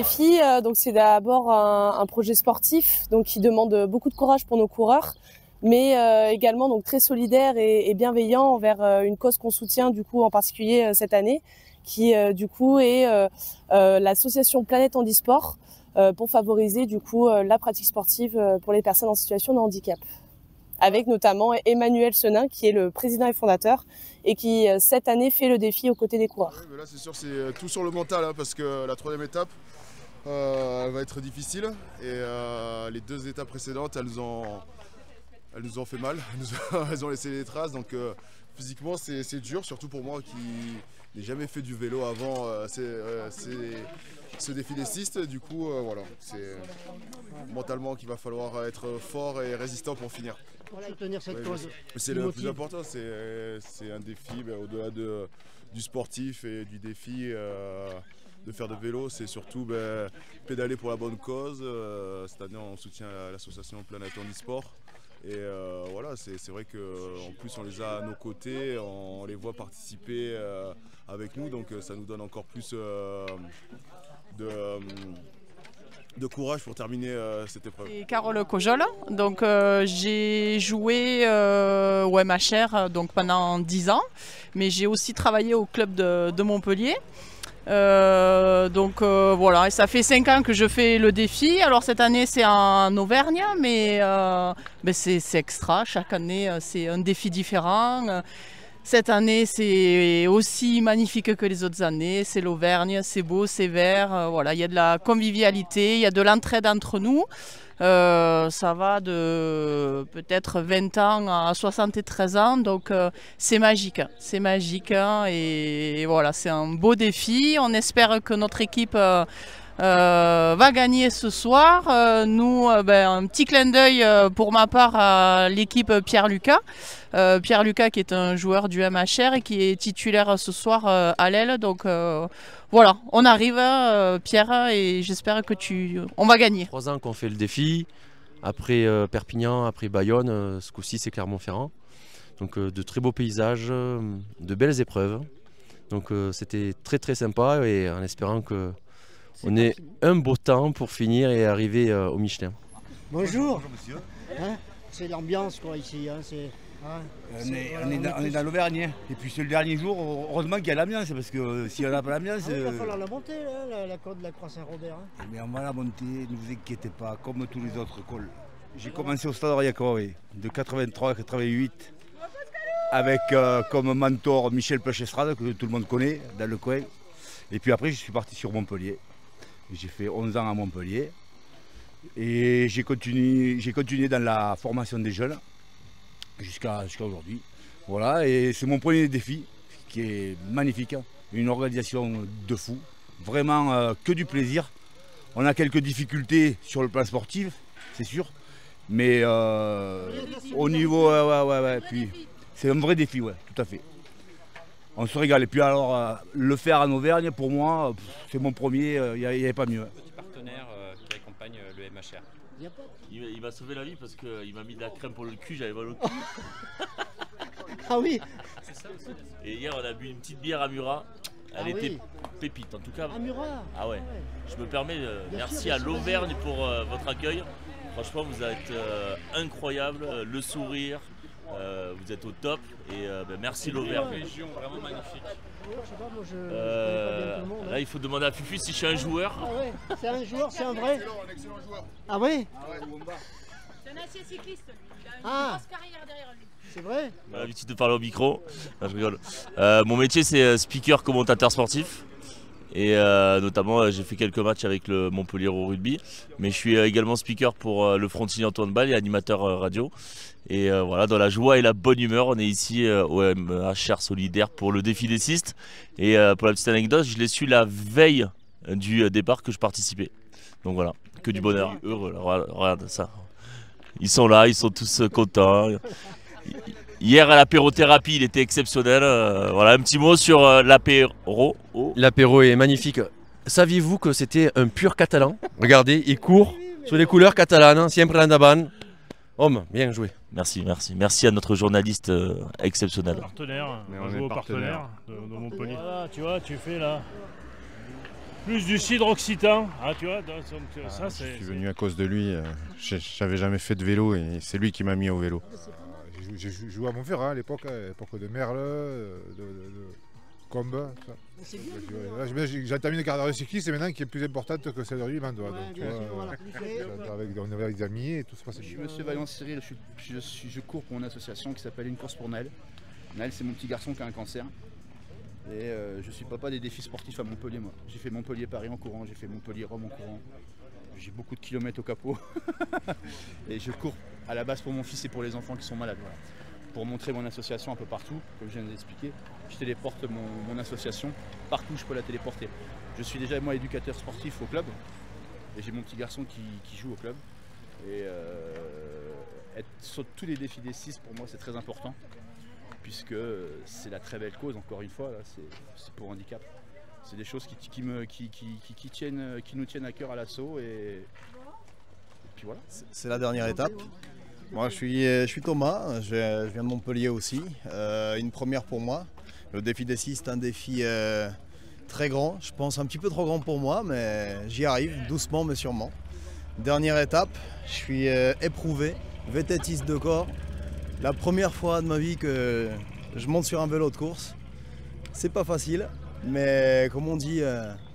défi, donc c'est d'abord un projet sportif, donc qui demande beaucoup de courage pour nos coureurs, mais également donc très solidaire et bienveillant envers une cause qu'on soutient du coup en particulier cette année, qui du coup est l'association Planète Handisport pour favoriser du coup la pratique sportive pour les personnes en situation de handicap. Avec notamment Emmanuel Senin qui est le président et fondateur et qui cette année fait le défi aux côtés des coureurs. Oui, là c'est sûr, c'est tout sur le mental hein, parce que la troisième étape elle va être difficile et les deux étapes précédentes elles nous ont fait mal, elles ont laissé des traces, donc physiquement c'est dur, surtout pour moi qui n'ai jamais fait du vélo avant ce défi des cistes. Du coup voilà, c'est mentalement qu'il va falloir être fort et résistant pour finir. Pour soutenir cette cause. C'est le plus important, c'est un défi au-delà du sportif et du défi de faire de vélo, c'est surtout pédaler pour la bonne cause. Cette année on soutient l'association Planète Handisport. Et voilà, c'est vrai qu'en plus on les a à nos côtés, on les voit participer avec nous, donc ça nous donne encore plus de courage pour terminer cette épreuve. C'est Carole Cojol, donc j'ai joué au MHR donc, pendant 10 ans, mais j'ai aussi travaillé au club de Montpellier. Voilà, et ça fait 5 ans que je fais le défi. Alors cette année c'est en Auvergne, mais c'est extra. Chaque année c'est un défi différent. Cette année c'est aussi magnifique que les autres années. C'est l'Auvergne, c'est beau, c'est vert. Voilà, il y a de la convivialité, il y a de l'entraide entre nous. Ça va de peut-être 20 ans à 73 ans, donc c'est magique hein, et voilà, c'est un beau défi. On espère que notre équipe va gagner ce soir. Nous, un petit clin d'œil pour ma part à l'équipe Pierre-Lucas. Pierre-Lucas qui est un joueur du MHR et qui est titulaire ce soir à l'aile. Donc voilà, on arrive Pierre et j'espère que on va gagner. 3 ans qu'on fait le défi, après Perpignan, après Bayonne, ce coup-ci c'est Clermont-Ferrand. Donc de très beaux paysages, de belles épreuves. Donc c'était très très sympa et en espérant qu'on ait un beau temps pour finir et arriver au Michelin. Bonjour. Bonjour monsieur. Hein, c'est l'ambiance quoi ici. Hein, on est dans l'Auvergne. Et puis c'est le dernier jour, heureusement qu'il y a l'ambiance, parce que si on n'a pas l'ambiance... il va falloir la monter, là, la côte de la Croix-Saint-Robert. Hein. Mais on va la monter, ne vous inquiétez pas, comme tous les autres cols. J'ai commencé au Stade Aurillac-Corée de 83 à 88, avec comme mentor Michel Pechestrade, que tout le monde connaît, dans le coin. Et puis après, je suis parti sur Montpellier. J'ai fait 11 ans à Montpellier. Et j'ai continué dans la formation des jeunes. Jusqu'à aujourd'hui. Voilà, et c'est mon premier défi qui est magnifique. Une organisation de fou. Vraiment que du plaisir. On a quelques difficultés sur le plan sportif, c'est sûr. Mais au niveau. Puis c'est un vrai défi, ouais, tout à fait. On se régale. Et puis alors, le faire en Auvergne, pour moi, c'est mon premier, il n'y avait pas mieux. Petit partenaire qui accompagne le MHR. Il m'a sauvé la vie parce qu'il m'a mis de la crème pour le cul, j'avais mal au cul. Ah oui. Et hier on a bu une petite bière à Murat, elle était pépite en tout cas. À Murat. Ah ouais. Je me permets, merci à l'Auvergne pour votre accueil. Franchement vous êtes incroyable, le sourire, vous êtes au top et merci l'Auvergne. Une région vraiment magnifique. Je sais pas, moi je connais pas bien tout le monde. Là il faut demander à Fufu si je suis un joueur. Ah ouais, c'est un joueur, c'est un vrai. Un excellent joueur. Ah oui. C'est un ancien cycliste, lui. Il a une grosse carrière derrière lui. C'est vrai. J'ai l'habitude de parler au micro. Non, je rigole. Mon métier c'est speaker commentateur sportif. Et notamment j'ai fait quelques matchs avec le Montpellier au rugby. Mais je suis également speaker pour le Frontigny Antoine Ball et animateur radio. Et voilà, dans la joie et la bonne humeur, on est ici au MHR Solidaire pour le défi des cistes. Et pour la petite anecdote, je l'ai su la veille du départ que je participais. Donc voilà, que du bonheur, heureux. Regarde ça. Ils sont là, ils sont tous contents. Hier à l'apérothérapie, il était exceptionnel. Voilà, un petit mot sur l'apéro. L'apéro est magnifique. Saviez-vous que c'était un pur catalan? Regardez, il court sous les couleurs catalanes, siempre andaban. Homme, bien joué. Merci, merci. Merci à notre journaliste exceptionnel. Partenaire, on joue au partenaire de Montpellier. Voilà, tu vois, tu fais là. plus du cidre occitan, ah, tu vois, donc ça c'est... Je suis venu à cause de lui, j'avais jamais fait de vélo et c'est lui qui m'a mis au vélo. J'ai joué à Montferrand à l'époque de Merle, de Combe. J'ai entamé une carrière de cycliste et maintenant qui est plus importante que celle de rugbyman. On avait des amis et tout se passait bien. Je suis Monsieur Vaillant Cyril, je cours pour une association qui s'appelle Une course pour Naël. Naël, c'est mon petit garçon qui a un cancer. Et je suis papa des défis sportifs à Montpellier, moi. J'ai fait Montpellier-Paris en courant, j'ai fait Montpellier-Rome en courant. J'ai beaucoup de kilomètres au capot. Et je cours à la base pour mon fils et pour les enfants qui sont malades. Voilà. Pour montrer mon association un peu partout, comme je viens d'expliquer. Je téléporte mon association partout, je peux la téléporter. Je suis déjà moi éducateur sportif au club. Et j'ai mon petit garçon qui joue au club. Et être sur tous les défis des 6, pour moi, c'est très important. Puisque c'est la très belle cause, encore une fois, c'est pour handicap. C'est des choses qui nous tiennent à cœur à l'assaut et puis voilà. C'est la dernière étape. Moi je suis Thomas, je viens de Montpellier aussi. Une première pour moi. Le défi des 6 c'est un défi très grand, je pense un petit peu trop grand pour moi, mais j'y arrive doucement mais sûrement. Dernière étape, je suis éprouvé, vététiste de corps. La première fois de ma vie que je monte sur un vélo de course. C'est pas facile, mais comme on dit,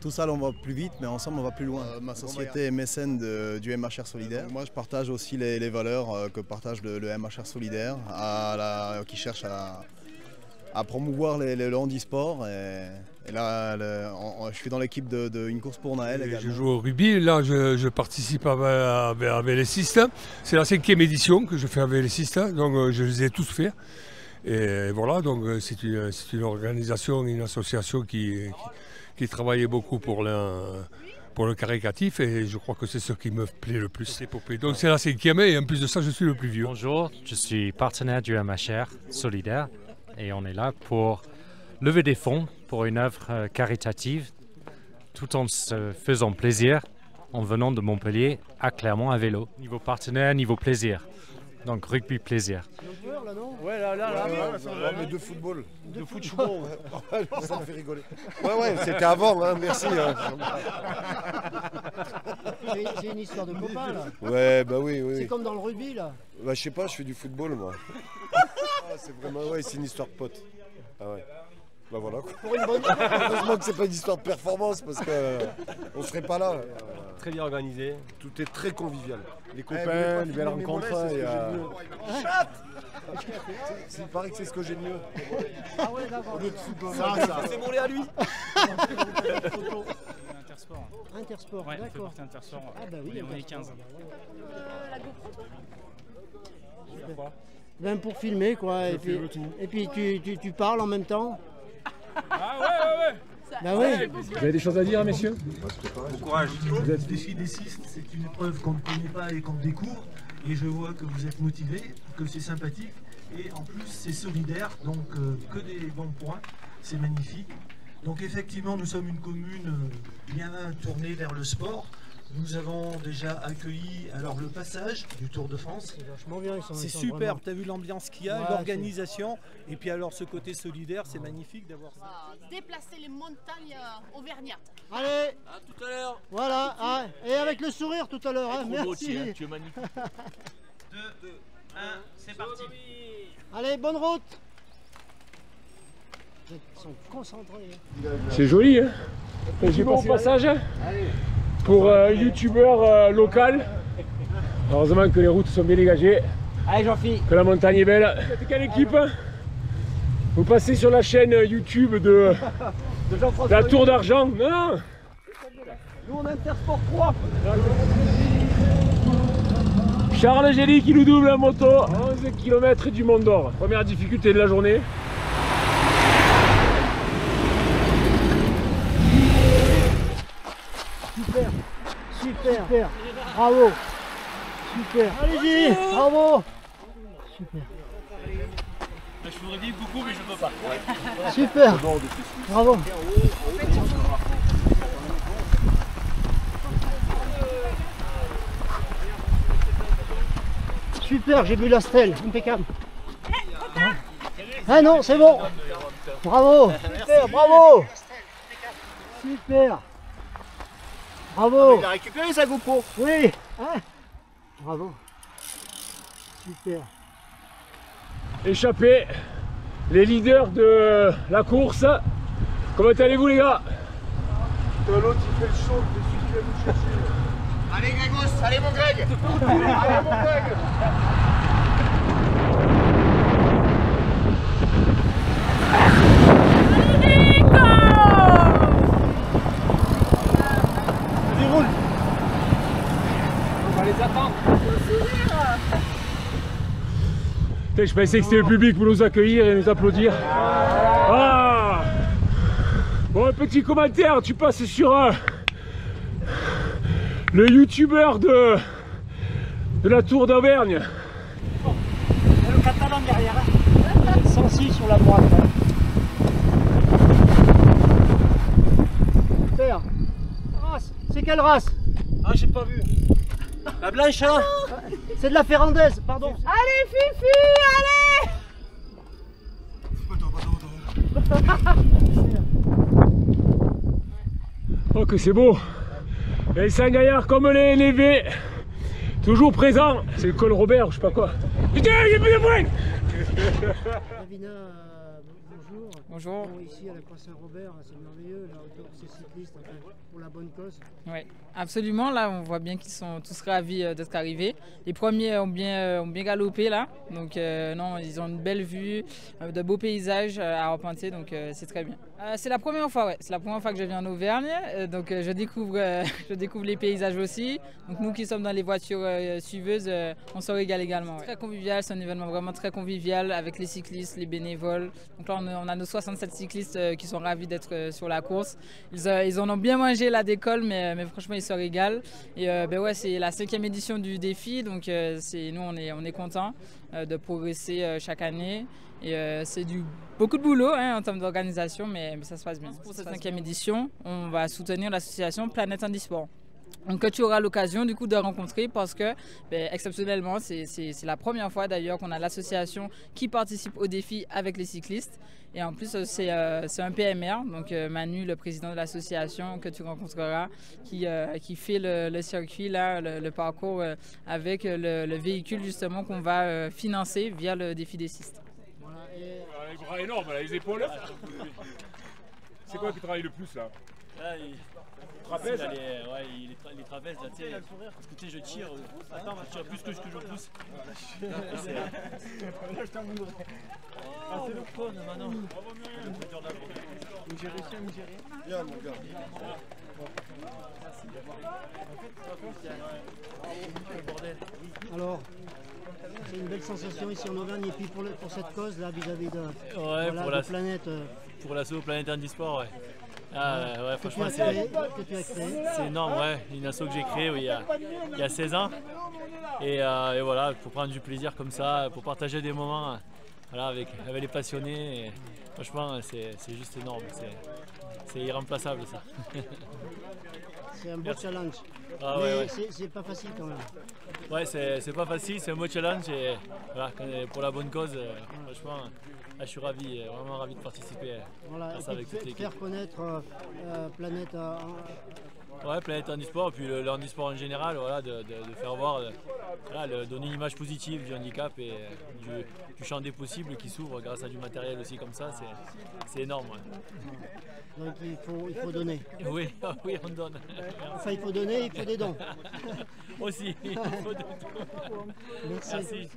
tout seul on va plus vite, mais ensemble on va plus loin. Ma société est mécène du MHR Solidaire. Moi je partage aussi les valeurs que partage le MHR Solidaire, qui cherche à promouvoir le handisport. Et là, je suis dans l'équipe de Une course pour Naël également. Je joue au rugby, là je participe à Véléciste. C'est la 5e édition que je fais à Véléciste, donc je les ai tous faits. Et voilà, donc c'est une organisation, une association qui travaillait beaucoup pour le caritatif et je crois que c'est ce qui me plaît le plus. Donc c'est la 5e et en plus de ça je suis le plus vieux. Bonjour, je suis partenaire du MHR Solidaire et on est là pour lever des fonds pour une œuvre caritative tout en se faisant plaisir en venant de Montpellier à Clermont à vélo. Niveau partenaire, niveau plaisir. Donc rugby plaisir. Ouais, là, mais de football. De football. Ça me fait rigoler. Ouais, c'était avant, hein, merci. C'est une histoire de copains là. Ouais, bah oui. C'est comme dans le rugby là. Bah je sais pas, je fais du football moi. C'est vraiment, c'est une histoire de pote. Ah ouais. Bah voilà quoi. Pour une bonne... Heureusement que c'est pas une histoire de performance parce qu'on serait pas là. Très bien organisé. Tout est très convivial. Les copains, les belles rencontres. Il paraît que c'est ce que j'ai de mieux. Ah ouais, d'accord. C'est mon lait à lui. Intersport. Intersport, ouais, d'accord. Intersport. Ah bah oui, on est 15. Ben pour filmer quoi, et puis tu parles en même temps. Ah ouais. Bah ouais. Vous avez des choses à dire, messieurs? Bon courage. Vous êtes défi des 6, c'est une épreuve qu'on ne connaît pas et qu'on découvre. Et je vois que vous êtes motivés, que c'est sympathique. Et en plus, c'est solidaire, donc que des bons points. C'est magnifique. Donc effectivement, nous sommes une commune bien tournée vers le sport. Nous avons déjà accueilli alors le passage du Tour de France. C'est super, tu as vu l'ambiance qu'il y a, l'organisation. Et puis alors ce côté solidaire, c'est magnifique d'avoir ça. Déplacer les montagnes auvergnates. Allez, à tout à l'heure. Voilà, hein, et avec le sourire tout à l'heure. Hein, merci. Aussi, hein, tu es magnifique. 2, 1, c'est parti. Allez, bonne route. Ils sont concentrés. C'est joli, hein? J'ai passé au passage. Pour youtubeur local. Heureusement que les routes sont bien dégagées. Allez Jean-Philippe. Que la montagne est belle. Vous êtes quelle équipe? Vous passez sur la chaîne YouTube de la Tour d'Argent. Non. Nous on a Intersport 3. Charles Gély qui nous double la moto. 11 km du Mont d'Or. Première difficulté de la journée. Super, bravo, super, allez-y, bravo, super. Je voudrais dire beaucoup mais je peux pas. Super, bravo. Super, j'ai vu la stèle, impeccable. Ah non, c'est bon. Bravo, super, bravo. Super. Bravo. Il a récupéré sa GoPro. Oui. Hein, bravo. Super. Échappé, les leaders de la course. Comment allez-vous les gars? L'autre il fait le show, c'est celui qui va nous chercher. Allez Grégos, allez mon Greg. Allez mon Greg. Vas-y roule. On va les attendre. Je pensais que c'était le public pour nous accueillir et nous applaudir. Ah bon, un petit commentaire, tu passes sur le youtubeur de la Tour d'Auvergne. Le catalan derrière. 106 sur la droite. Super. Race. C'est quelle race? Ah, j'ai pas vu. La blanche là. C'est de la ferrandaise, pardon. Allez Fifi, allez. Oh que c'est beau. Les Saint-Gaillard comme les Névé. Toujours présent. C'est le col Robert, je sais pas quoi. Putain, j'ai plus de points. Davina, bonjour. Bonjour. Bon, ici à la Croix Saint-Robert, c'est merveilleux, là, ces cyclistes, enfin, pour la bonne cause. Oui, absolument. Là, on voit bien qu'ils sont tous ravis d'être arrivés. Les premiers ont bien galopé là. Donc non, ils ont une belle vue, de beaux paysages à arpenter, donc c'est très bien. C'est la première fois, ouais. C'est la première fois que je viens en Auvergne, donc je découvre les paysages aussi. Donc nous qui sommes dans les voitures suiveuses, on se régale également. Ouais. Très convivial, c'est un événement vraiment très convivial avec les cyclistes, les bénévoles. Donc là, on a nos 67 cyclistes qui sont ravis d'être sur la course. Ils en ont bien mangé la décolle, mais franchement, ils se régalent. Et ben ouais, c'est la 5e édition du défi, donc nous, on est contents de progresser chaque année. Et c'est beaucoup de boulot en termes d'organisation, mais ça se passe bien. Pour cette 5e édition, on va soutenir l'association Planète Handisport. Donc tu auras l'occasion du coup de rencontrer parce que exceptionnellement c'est la première fois d'ailleurs qu'on a l'association qui participe au défi avec les cyclistes et en plus c'est un PMR, donc Manu, le président de l'association que tu rencontreras, qui fait le circuit là, le parcours avec le véhicule justement qu'on va financer via le défi des cystes. Les bras énormes, là, les épaules. C'est quoi qui travaille le plus là? Trapèze, là, les trapèzes, là, tu sais, parce que tu sais, je tire, je tire plus que je pousse. Là, je t'amoure. Ah, c'est le con, maintenant. J'ai réussi à me gérer. Viens, mon gars. Alors, c'est une belle sensation ici en Auvergne et puis pour cette cause là vis-à-vis de, pour la planète. Pour l'assaut Planète Handisport, ouais. Ouais, franchement, c'est énorme, ouais. Une asso que j'ai créée il y a 16 ans. Et voilà, pour prendre du plaisir comme ça, pour partager des moments voilà, avec les passionnés. Et franchement, c'est juste énorme. C'est irremplaçable ça. C'est un beau challenge. Ah, mais ouais. C'est pas facile quand même. Ouais, c'est pas facile, c'est un beau challenge. Et voilà, pour la bonne cause, franchement. Ah, je suis ravi, vraiment ravi de participer à ça avec toute l'équipe. Faire connaître Planète ouais, Planète Handisport, puis le handisport en général, voilà, de faire voir, voilà, donner une image positive du handicap et du champ des possibles qui s'ouvre grâce à du matériel aussi comme ça, c'est énorme. Ouais. Donc il faut donner. Oui, oui, on donne. Enfin, il faut donner, il faut des dons. Aussi, il faut de tout. Merci.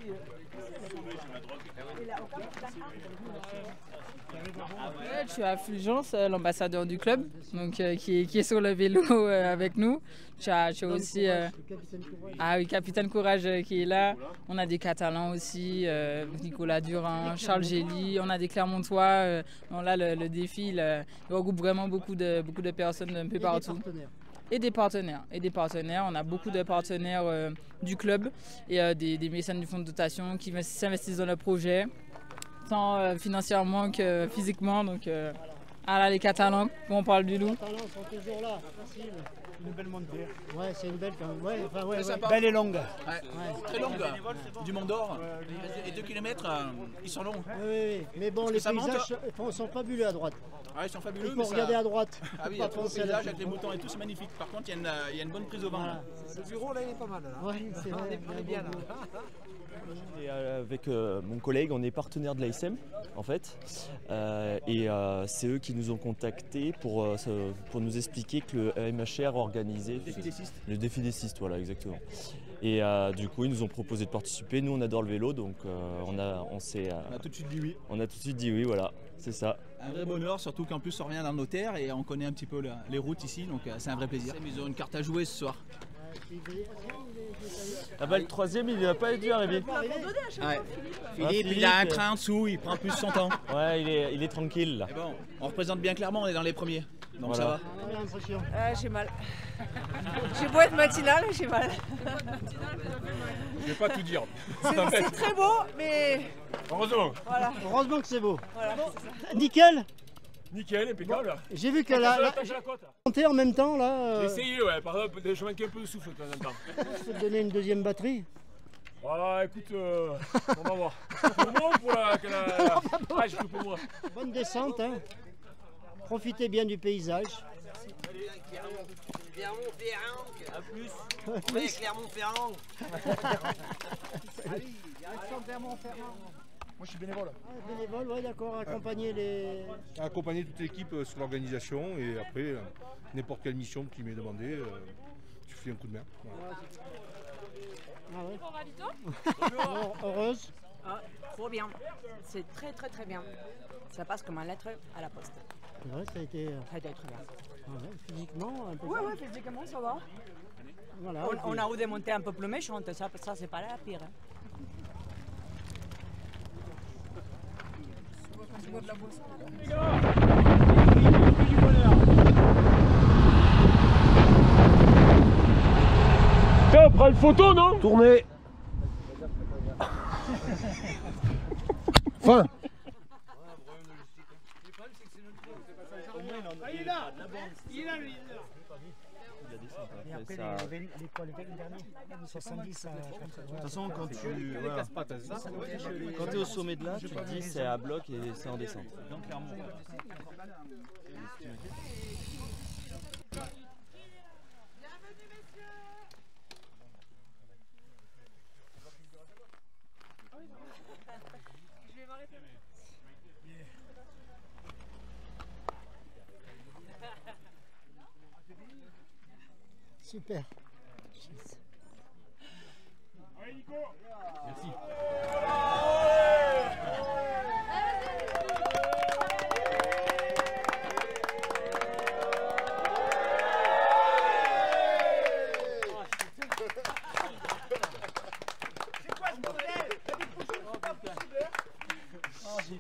Je suis à Fulgence, l'ambassadeur du club, donc, qui est sur le vélo avec nous. Tu as aussi Capitaine Courage qui est là. On a des Catalans aussi, Nicolas Durand, Charles Gély, on a des Clermontois. Bon, là, le défi il regroupe vraiment beaucoup de personnes un peu partout. Et des partenaires. On a beaucoup de partenaires du club et des mécènes du fonds de dotation qui s'investissent dans le projet, tant financièrement que physiquement. Donc Ah là, les Catalans, on parle du loup. Les Catalans sont toujours là, facile. Une belle montée. Ouais, c'est une belle quand même. Ouais, enfin, ouais, C'est ouais. sympa. Belle et longue. Ouais. Très longue. Du Mont d'Or. Et 2 km, ils sont longs. Oui, oui, mais bon, Parce les que ça monte. paysages sont fabuleux à droite. Ah, ils sont fabuleux. Il faut mais ça- regarder à droite. Ah oui, il y a tout le paysage avec les moutons et tout, c'est magnifique. Par contre, il y a une bonne prise au vent. Là. Le bureau là, il est pas mal. Là. Ouais, c'est vrai. On est bien là. Et avec mon collègue, on est partenaire de l'ASM en fait, et c'est eux qui nous ont contactés pour nous expliquer que le MHR organisait Le défi des cistes. le défi des cistes, voilà exactement. Et du coup ils nous ont proposé de participer. Nous on adore le vélo, donc on a tout de suite dit oui. On a tout de suite dit oui, voilà, c'est ça. Un vrai bonheur, surtout qu'en plus on revient dans nos terres et on connaît un petit peu les routes ici, donc c'est un vrai plaisir. Ils ont une carte à jouer ce soir. Ah bah le troisième il n'a pas dû arriver. Ouais. Philippe, il a un train en dessous, il prend plus son temps. Ouais, il est tranquille là. Mais bon, on représente bien clairement, on est dans les premiers, donc Voilà. ça va. J'ai mal. J'ai beau être matinale, j'ai mal. Je vais pas tout dire. C'est très beau, mais Heureusement. voilà. Heureusement que c'est beau. Voilà. Nickel. Nickel, impeccable. J'ai vu que Attention, la attention à la côte. montée en même temps là. J'ai essayé, ouais. Par exemple, je manquais un peu de souffle de temps en temps. Je peux te donner une deuxième batterie. Ah, écoute, on va voir. Pour moi ou pour la... Ah, je peux pour moi. Bonne descente, hein. Profitez bien du paysage. Clermont-Ferrand, à plus. Ouais, Clermont-Ferrand. Clermont-Ferrand. Moi je suis bénévole. Bénévole, ouais, d'accord, accompagner les. Accompagner toute l'équipe sur l'organisation et après, n'importe quelle mission qui m'est demandée, tu fais un coup de main. Voilà. Ah ouais. Bonjour. Alors, heureuse. Ah, trop bien. C'est très très très bien. Ça passe comme un lettre à la poste. C'est vrai, ça a été. Ça a été très bien. Ah ouais, physiquement, un peu. Ouais, ouais, physiquement ça va. Voilà, On a eu des montées un peu plus méchantes, ça c'est pas la pire. Hein. Tiens, on prend une photo, non? Tournez. Fin. Il est là. Il est là, lui. Et après, Ça- les derniers 70 à. De toute façon, quand tu quand es au sommet de là, tu te dis c'est à bloc et c'est en descente. Donc clairement. Super. Merci.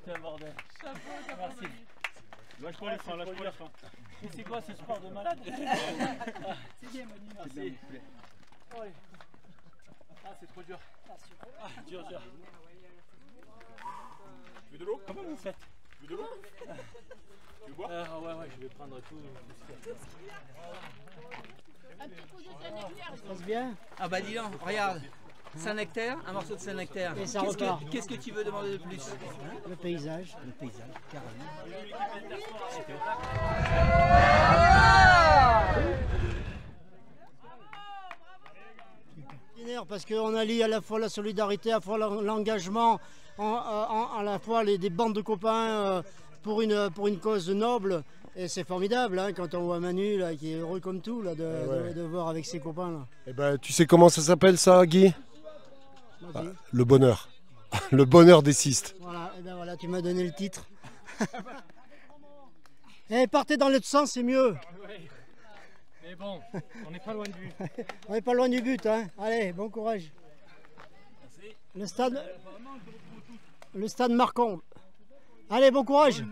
J'ai un bordel. Merci. Lâche pas les freins, lâche pas les freins. Mais c'est quoi ce sport de malade? C'est bien, Manu. Merci. Allez. Ah, c'est trop dur. Ah, dur, dur. Tu veux de l'eau? Comment vous faites? Tu veux de l'eau? Tu veux boire? Ouais, ouais, je vais prendre tout. Un petit coup de Saint-Nectaire. Ça passe bien. Ah bah dis donc, regarde. Saint-Nectaire, un morceau de Saint-Nectaire. Et ça repart. Qu'est-ce que tu veux demander de plus? Le paysage. Le paysage, carrément. Parce qu'on allie à la fois la solidarité, à la fois l'engagement, à la fois des bandes de copains pour une cause noble. Et c'est formidable hein, quand on voit Manu là, qui est heureux comme tout là, de voir avec ses copains. Là. Eh ben, tu sais comment ça s'appelle ça, Guy? Vas-y. Le bonheur. Le bonheur des cistes. Voilà, et ben voilà, tu m'as donné le titre. Eh, partez dans l'autre sens, c'est mieux. Mais bon, on n'est pas loin du but. On n'est pas loin du but, hein. Allez, bon courage. Merci. Le stade Marcombe. Allez, bon courage.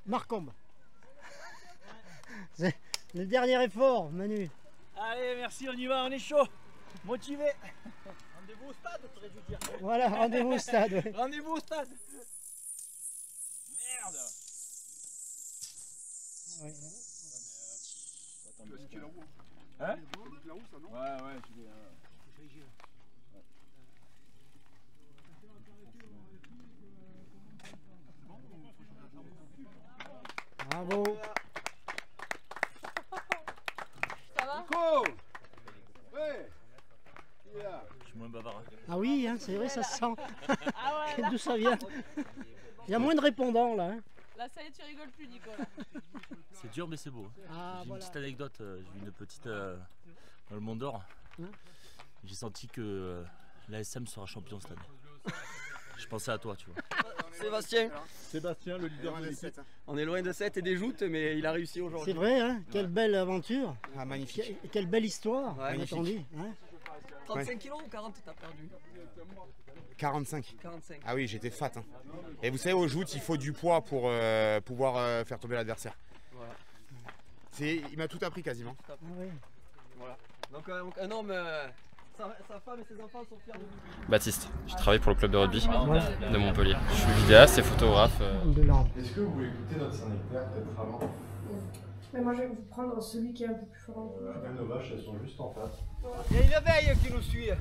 Marcombe. C'est le dernier effort, Manu. Allez, merci, on y va, on est chaud. Motivé. Rendez-vous au stade, t'aurais dû dire. Voilà, rendez-vous au stade. Ouais. Rendez-vous au stade. Merde. Hein? Ouais, je vais. Bravo. Ça va? Ouais. Je suis moins bavard. Ah oui, hein, c'est vrai, ça se sent. Ah ouais, là. D'où ça vient? Il y a moins de répondants là. Hein. Là, ça y est, tu rigoles plus, Nicolas. C'est dur mais c'est beau. Ah, J'ai voilà. une petite anecdote, j'ai eu une petite dans le Mont d'Or. Hein? J'ai senti que l'ASM sera champion cette année. Je pensais à toi, tu vois. Sébastien, le leader de l'équipe. On est loin de 7 et des joutes, mais il a réussi aujourd'hui. C'est vrai, hein? Quelle belle aventure. Ah, magnifique. Quelle belle histoire. Ouais, magnifique. Hein? 35 kilos ou 40 t'as perdu? 45. 45. Ah oui, j'étais fat. Hein. Et vous savez, au joute, il faut du poids pour pouvoir faire tomber l'adversaire. Voilà. Il m'a tout appris quasiment. Ah oui. Voilà. Donc un homme, sa femme et ses enfants sont fiers de lui. Baptiste, je travaille pour le club de rugby de Montpellier. Je suis vidéaste et photographe. Est-ce que vous voulez écouter notre syndicataire peut-être avant? Mais moi je vais vous prendre celui qui est un peu plus fort en vous. Nos vaches, elles sont juste en face. Il y a une abeille qui nous suit.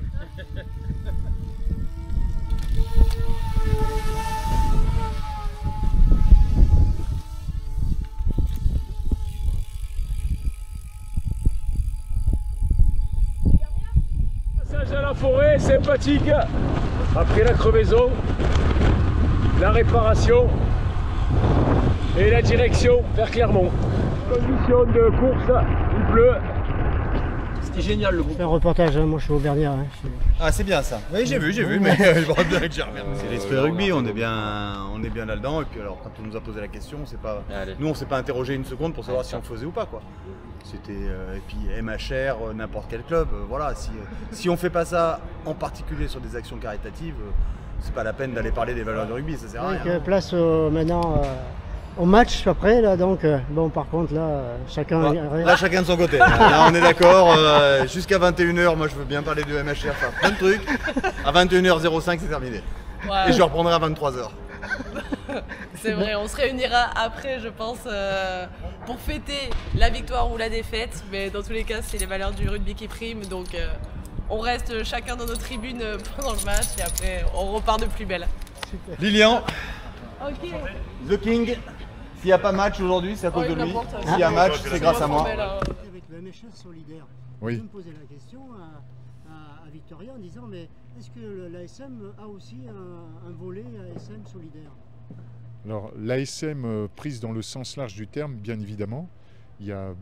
Passage à la forêt, sympathique. Après la crevaison, la réparation et la direction vers Clermont. Condition de course, il pleut. C'était génial le groupe. Un reportage, hein, moi je suis auvergnat. Hein, Ah c'est bien ça. Oui j'ai vu, mais je vois bien que j'ai regardé. C'est l'esprit rugby, on est bien là-dedans. Et puis alors quand on nous a posé la question, nous on s'est pas interrogé une seconde pour savoir si on le faisait ou pas quoi. C'était et puis MHR, n'importe quel club, voilà. Si on fait pas ça, en particulier sur des actions caritatives, c'est pas la peine d'aller parler des valeurs de rugby, ça sert à rien. Donc, place maintenant au match après là, donc bon par contre là chacun. Là chacun de son côté. Là on est d'accord. Jusqu'à 21h, moi je veux bien parler de MHR, faire plein de trucs. À 21h05 c'est terminé. Ouais. Et je reprendrai à 23h. C'est vrai, on se réunira après, je pense, pour fêter la victoire ou la défaite. Mais dans tous les cas, c'est les valeurs du rugby qui priment. Donc on reste chacun dans nos tribunes pendant le match et après on repart de plus belle. Super. Lilian, Ok. The King, s'il n'y a pas match aujourd'hui, c'est à cause de lui. S'il y a match, c'est grâce à moi. Avec le MHR solidaire, oui. je me posais la question à Victoria en disant mais est-ce que l'ASM a aussi un volet ASM solidaire? Alors l'ASM prise dans le sens large du terme, bien évidemment. Il y a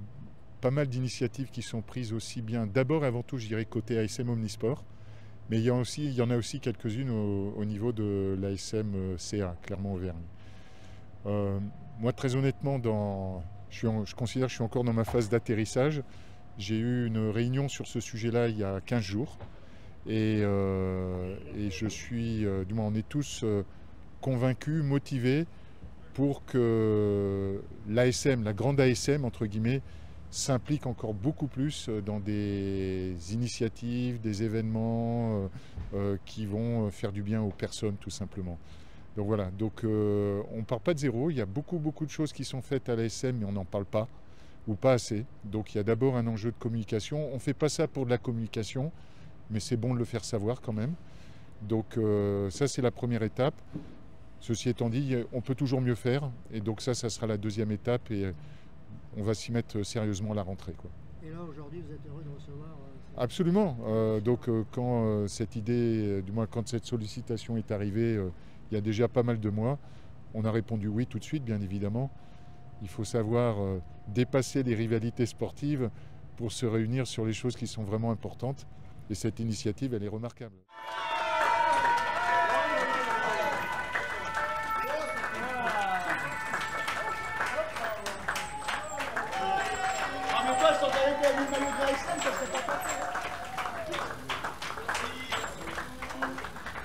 pas mal d'initiatives qui sont prises aussi bien, d'abord et avant tout je dirais côté ASM Omnisport, mais il y en a aussi quelques-unes au niveau de l'ASM CA, Clermont-Auvergne. Moi très honnêtement, je considère que je suis encore dans ma phase d'atterrissage. J'ai eu une réunion sur ce sujet-là il y a 15 jours et je suis, du moins on est tous convaincus, motivés pour que l'ASM, la grande ASM entre guillemets, s'implique encore beaucoup plus dans des initiatives, des événements qui vont faire du bien aux personnes tout simplement. Donc voilà, on ne part pas de zéro, il y a beaucoup de choses qui sont faites à l'ASM mais on n'en parle pas ou pas assez. Donc il y a d'abord un enjeu de communication, on ne fait pas ça pour de la communication mais c'est bon de le faire savoir quand même. Donc ça c'est la première étape. Ceci étant dit, on peut toujours mieux faire et donc ça sera la deuxième étape et on va s'y mettre sérieusement à la rentrée, quoi. Et là aujourd'hui vous êtes heureux de recevoir Absolument. Quand cette idée, du moins quand cette sollicitation est arrivée, il y a déjà pas mal de mois, on a répondu oui tout de suite, bien évidemment. Il faut savoir dépasser les rivalités sportives pour se réunir sur les choses qui sont vraiment importantes. Et cette initiative, elle est remarquable.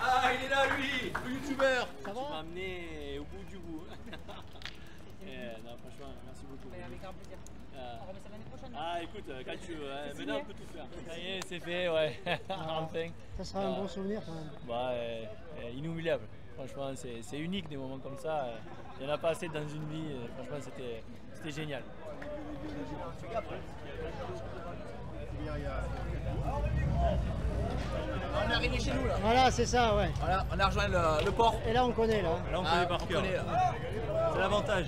Ah, il est là lui, le youtubeur. Ça va? Tu m'as amené au bout du bout. Non, franchement, merci beaucoup. Avec grand plaisir. On remet ça l'année prochaine. Ah, écoute, quand tu veux, maintenant on peut tout faire. Ça y est, c'est fait, ouais. Enfin. Ça sera un bon souvenir quand même. Bah, inoubliable. Franchement, c'est unique des moments comme ça. Il n'y en a pas assez dans une vie. Franchement, c'était génial. On est arrivé chez nous là. Voilà, c'est ça, ouais. Voilà, on a rejoint le port. Et là, on connaît, là. Là, on connaît par cœur. C'est l'avantage.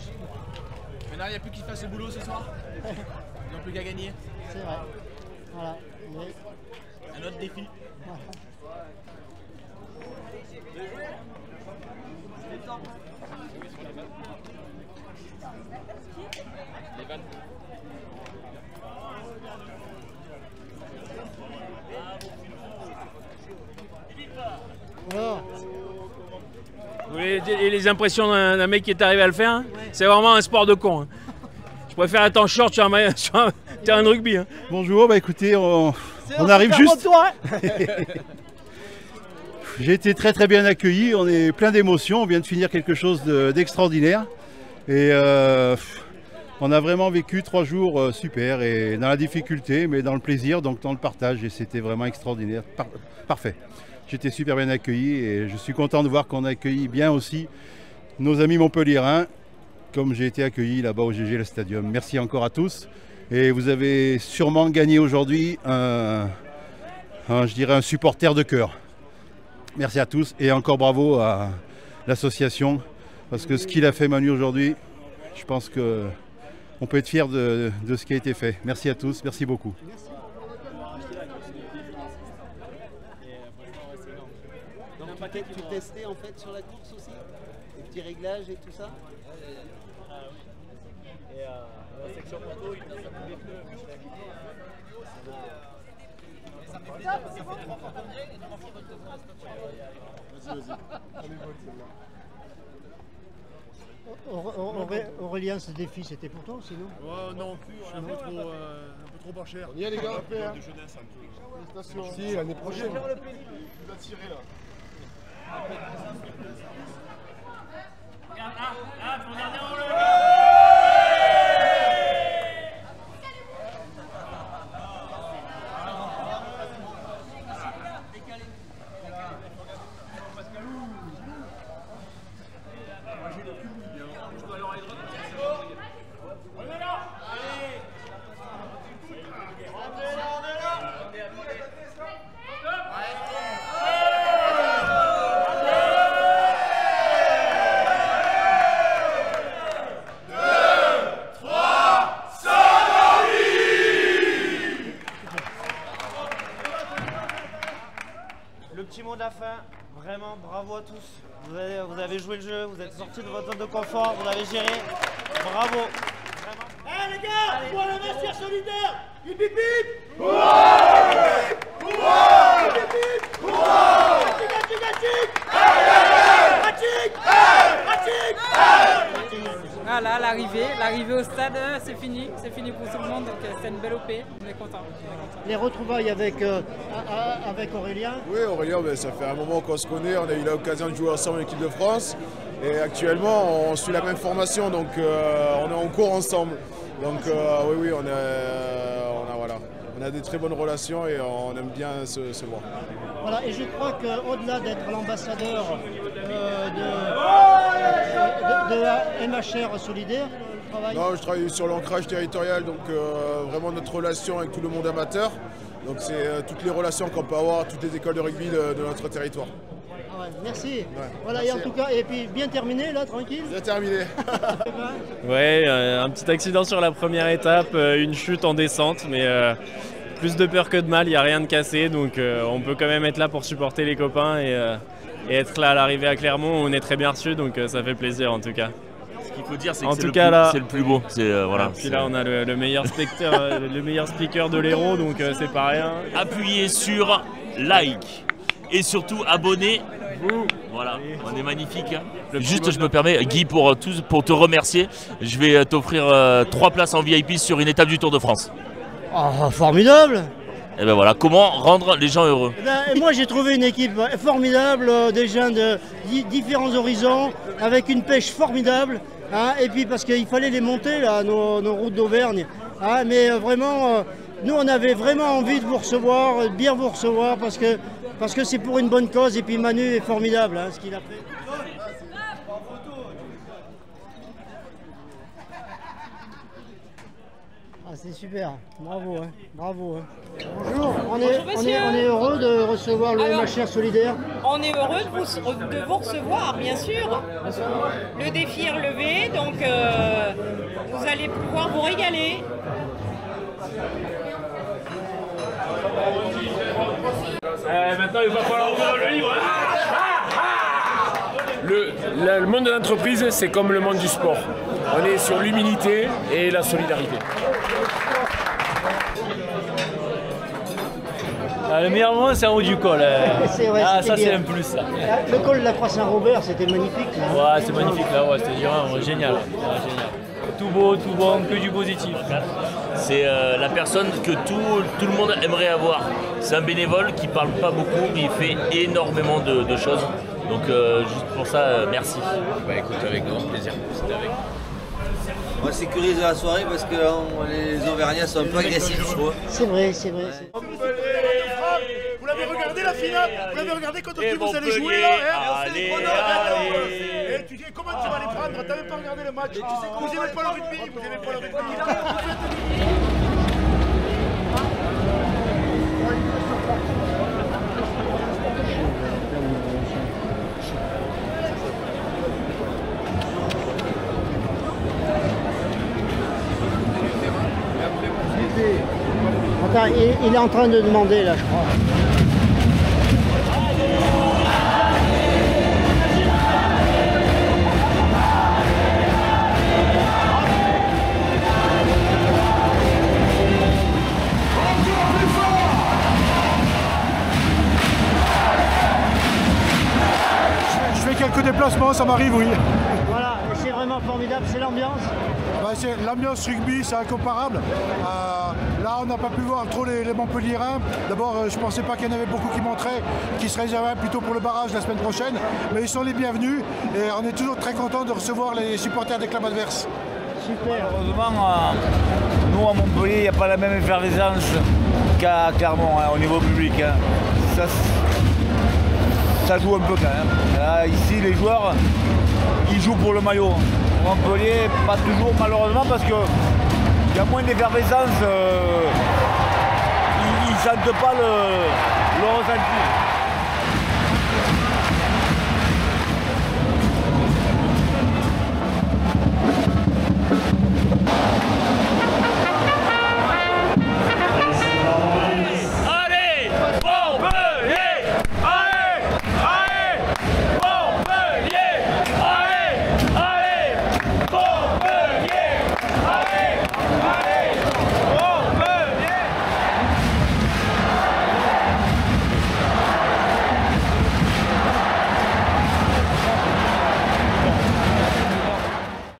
Maintenant, il n'y a plus qui fasse le boulot ce soir. Ils n'ont plus qu'à gagner. C'est vrai. Voilà. Un autre défi. Voilà. Les vannes. Alors. Vous voulez les impressions d'un mec qui est arrivé à le faire, hein? C'est vraiment un sport de con. Hein. Je préfère être en short sur un terrain de rugby. Hein. Bonjour, bah écoutez, on arrive juste. J'ai été très très bien accueilli, on est plein d'émotions, on vient de finir quelque chose d'extraordinaire. Et on a vraiment vécu 3 jours super, et dans la difficulté, mais dans le plaisir, donc dans le partage, et c'était vraiment extraordinaire, parfait. J'étais super bien accueilli et je suis content de voir qu'on a accueilli bien aussi nos amis montpelliérains, comme j'ai été accueilli là-bas au GG Le Stadium. Merci encore à tous, et vous avez sûrement gagné aujourd'hui je dirais un supporter de cœur. Merci à tous et encore bravo à l'association, parce que ce qu'il a fait Manu aujourd'hui, je pense qu'on peut être fier de ce qui a été fait. Merci à tous, merci beaucoup. Donc tu testais en fait sur la course aussi, les petits réglages et tout ça. Et la section moto, il a tous les pneus. Ça fait plaisir parce que c'est 3 fois combien et 3 fois votre Vas-y. Aurélien, ce défi, c'était pour toi aussi, non? Non, je suis un peu trop pas cher. On y est les gars. Félicitations. Si, l'année prochaine. Tu vas tirer là. Vraiment, bravo à tous. Vous avez joué le jeu, vous êtes sortis de votre zone de confort, vous avez géré. Bravo. Eh les gars, pour le vestiaire solidaire, hip hip hip. Voilà, l'arrivée au stade, c'est fini pour tout le monde, donc c'est une belle OP, on est content. Les retrouvailles avec Aurélien. Oui, Aurélien, ça fait un moment qu'on se connaît, on a eu l'occasion de jouer ensemble en équipe de France, et actuellement on suit la même formation, donc on est en cours ensemble. Donc oui, on a des très bonnes relations et on aime bien se voir. Voilà, et je crois qu'au-delà d'être l'ambassadeur de la MHR solidaire, non, je travaille sur l'ancrage territorial, donc vraiment notre relation avec tout le monde amateur. Donc c'est toutes les relations qu'on peut avoir, toutes les écoles de rugby de notre territoire. Ah ouais, merci. Ouais, voilà, merci. Et en tout cas, et puis bien terminé là, tranquille. Bien terminé. Ouais, un petit accident sur la première étape, une chute en descente, mais plus de peur que de mal, il n'y a rien de cassé, donc on peut quand même être là pour supporter les copains et être là à l'arrivée à Clermont, on est très bien reçus, donc ça fait plaisir en tout cas. Ce qu'il faut dire, c'est que c'est le plus beau. Voilà, puis là, on a le meilleur speaker de l'Hérault, donc c'est pas rien. Appuyez sur like et surtout abonnez-vous. Voilà, on est magnifique. Hein. Juste, je me permets, Guy, pour te remercier, je vais t'offrir 3 places en VIP sur une étape du Tour de France. Oh, formidable! Et ben voilà, comment rendre les gens heureux? Et moi j'ai trouvé une équipe formidable, des gens de différents horizons, avec une pêche formidable, hein, et puis parce qu'il fallait les monter là, nos routes d'Auvergne, hein, mais vraiment, nous on avait vraiment envie de vous recevoir, de bien vous recevoir, parce que c'est pour une bonne cause, et puis Manu est formidable, hein, ce qu'il a fait. Ah, c'est super, bravo, hein. Bravo. Hein. Bonjour, on est heureux de recevoir le MHR solidaire. On est heureux de vous recevoir, bien sûr. Le défi est relevé, donc vous allez pouvoir vous régaler. Maintenant, il va falloir ouvrir le livre. Le monde de l'entreprise, c'est comme le monde du sport. On est sur l'humilité et la solidarité. Le meilleur moment, c'est en haut du col. Vrai, ça, c'est un plus. Ça. Le col de la Croix-Saint-Robert, c'était magnifique. Là. Ouais, c'est magnifique. Là, ouais, c'était génial. Génial. Tout beau, tout bon, que du positif. C'est la personne que tout le monde aimerait avoir. C'est un bénévole qui parle pas beaucoup, mais il fait énormément de choses. Donc juste pour ça, merci. Bah écoute, avec grand plaisir. C'était avec. On va sécuriser la soirée parce que les Auvergnats sont un peu agressifs, je trouve. C'est vrai, c'est vrai. Vous l'avez regardé la finale? Vous l'avez regardé quand vous allez jouer là? Allez, Et tu dis comment tu vas les prendre? T'avais pas regardé le match? Vous aimez pas le rugby? Vous aimez pas le rugby? Attends, il est en train de demander là, je crois. Je fais quelques déplacements, ça m'arrive, oui. Voilà, et c'est vraiment formidable, c'est l'ambiance. L'ambiance rugby, c'est incomparable. Là, on n'a pas pu voir trop les Montpelliérains. D'abord, je ne pensais pas qu'il y en avait beaucoup qui montraient, qui se réservaient plutôt pour le barrage la semaine prochaine. Mais ils sont les bienvenus et on est toujours très content de recevoir les supporters des clubs adverses. Super. Heureusement, nous à Montpellier, il n'y a pas la même effervescence qu'à Clermont au niveau public. Ça joue un peu quand même. Là, ici, les joueurs, ils jouent pour le maillot. Montpellier, pas toujours malheureusement parce qu'il y a moins d'effervescence, ils ne sentent pas le ressenti.